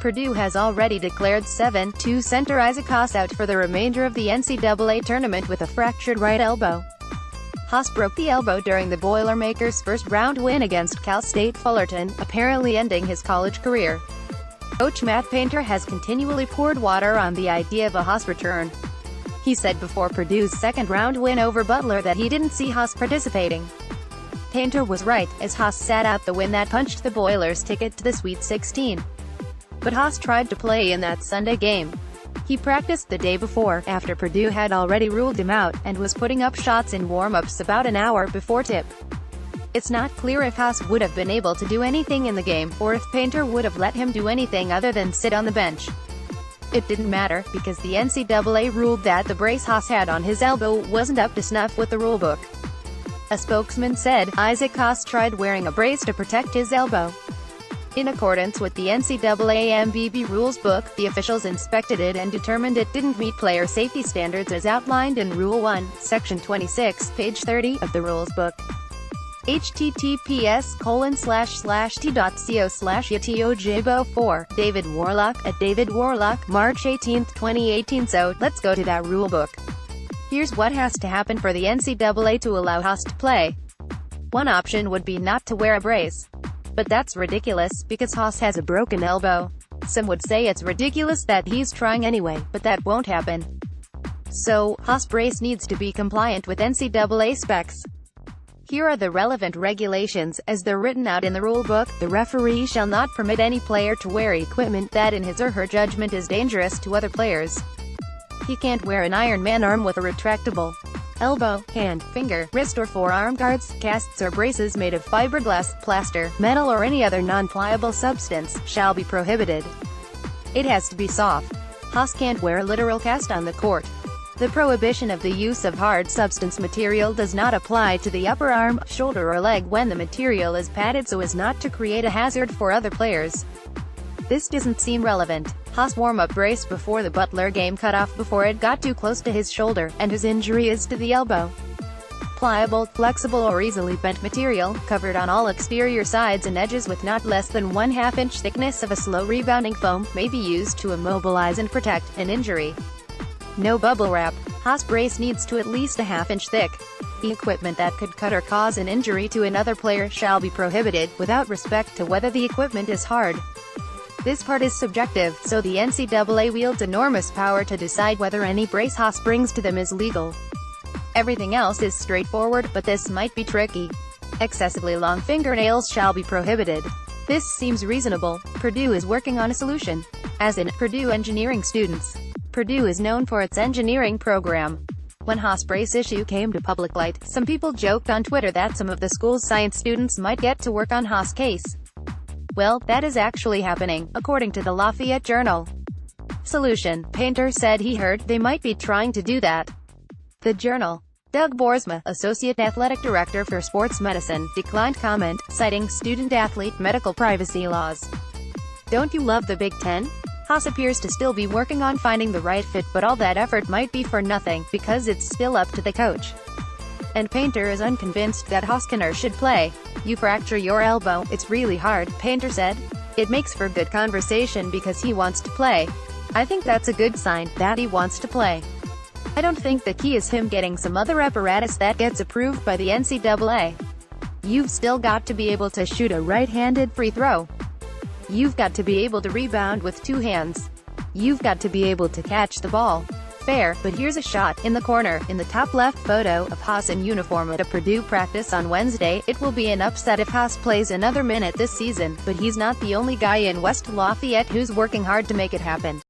Purdue has already declared 7-2 center Isaac Haas out for the remainder of the NCAA tournament with a fractured right elbow. Haas broke the elbow during the Boilermakers' first-round win against Cal State Fullerton, apparently ending his college career. Coach Matt Painter has continually poured water on the idea of a Haas return. He said before Purdue's second-round win over Butler that he didn't see Haas participating. Painter was right, as Haas sat out the win that punched the Boilers' ticket to the Sweet 16. But Haas tried to play in that Sunday game. He practiced the day before, after Purdue had already ruled him out, and was putting up shots in warm-ups about an hour before tip. It's not clear if Haas would have been able to do anything in the game, or if Painter would have let him do anything other than sit on the bench. It didn't matter, because the NCAA ruled that the brace Haas had on his elbow wasn't up to snuff with the rulebook. A spokesman said, Isaac Haas tried wearing a brace to protect his elbow. In accordance with the NCAA MBB rules book, the officials inspected it and determined it didn't meet player safety standards as outlined in Rule 1, Section 26, page 30, of the rules book. https://t.co/ytojbo4, David Warlock, at David Warlock, March 18, 2018. So, let's go to that rule book. Here's what has to happen for the NCAA to allow Haas to play. One option would be not to wear a brace. But that's ridiculous, because Haas has a broken elbow. Some would say it's ridiculous that he's trying anyway, but that won't happen. So, Haas brace needs to be compliant with NCAA specs. Here are the relevant regulations, as they're written out in the rule book. The referee shall not permit any player to wear equipment that in his or her judgment is dangerous to other players. He can't wear an Ironman arm with a retractable elbow, hand, finger, wrist or forearm guards, casts or braces made of fiberglass, plaster, metal or any other non-pliable substance, shall be prohibited. It has to be soft. Haas can't wear a literal cast on the court. The prohibition of the use of hard substance material does not apply to the upper arm, shoulder or leg when the material is padded so as not to create a hazard for other players. This doesn't seem relevant. Haas' warm-up brace before the Butler game cut off before it got too close to his shoulder, and his injury is to the elbow. Pliable, flexible or easily bent material, covered on all exterior sides and edges with not less than 1/2 inch thickness of a slow-rebounding foam, may be used to immobilize and protect an injury. No bubble wrap. Haas brace needs to at least 1/2 inch thick. The equipment that could cut or cause an injury to another player shall be prohibited, without respect to whether the equipment is hard. This part is subjective, so the NCAA wields enormous power to decide whether any brace Haas brings to them is legal. Everything else is straightforward, but this might be tricky. Excessively long fingernails shall be prohibited. This seems reasonable. Purdue is working on a solution. As in, Purdue engineering students. Purdue is known for its engineering program. When Haas brace issue came to public light, some people joked on Twitter that some of the school's science students might get to work on Haas' case. Well, that is actually happening, according to the Lafayette Journal. Solution. Painter said he heard they might be trying to do that. The Journal. Doug Boersma, Associate Athletic Director for Sports Medicine, declined comment, citing student-athlete medical privacy laws. Don't you love the Big Ten? Haas appears to still be working on finding the right fit, but all that effort might be for nothing, because it's still up to the coach. And Painter is unconvinced that Haas can or should play. You fracture your elbow, it's really hard, Painter said. It makes for good conversation because he wants to play. I think that's a good sign, that he wants to play. I don't think the key is him getting some other apparatus that gets approved by the NCAA. You've still got to be able to shoot a right-handed free throw. You've got to be able to rebound with two hands. You've got to be able to catch the ball. Fair, but here's a shot, in the corner, in the top left photo, of Haas in uniform at a Purdue practice on Wednesday. It will be an upset if Haas plays another minute this season, but he's not the only guy in West Lafayette who's working hard to make it happen.